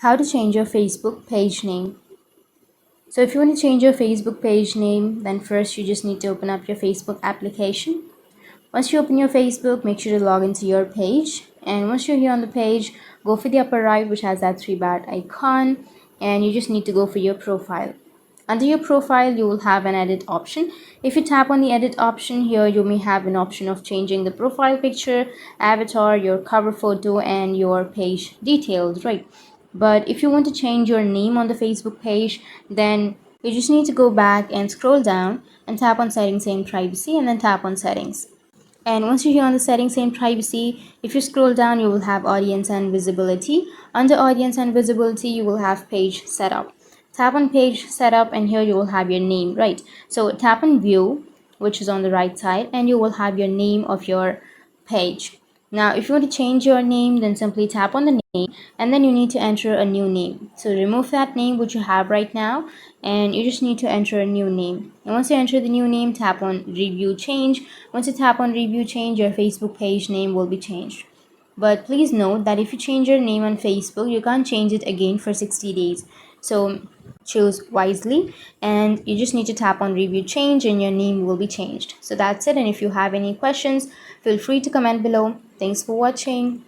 How to change your Facebook page name. So if you want to change your Facebook page name, then first you just need to open up your Facebook application. Once you open your Facebook, make sure to log into your page. And once you're here on the page, go for the upper right, which has that three-dot icon, and you just need to go for your profile. Under your profile, you will have an edit option. If you tap on the edit option here, you may have an option of changing the profile picture, avatar, your cover photo, and your page details, right? But if you want to change your name on the Facebook page, then you just need to go back and scroll down and tap on settings and privacy, and then tap on settings. And once you're here on the settings and privacy, if you scroll down, you will have audience and visibility. Under audience and visibility, you will have page setup. Tap on page setup, and here you will have your name, right? So tap on view, which is on the right side, and you will have your name of your page. Now if you want to change your name, then simply tap on the name, and then you need to enter a new name. So remove that name which you have right now, and you just need to enter a new name. And once you enter the new name, tap on review change. Once you tap on review change, your Facebook page name will be changed. But please note that if you change your name on Facebook, you can't change it again for 60 days. So choose wisely, and you just need to tap on review change and your name will be changed. So that's it, and if you have any questions, feel free to comment below. Thanks for watching.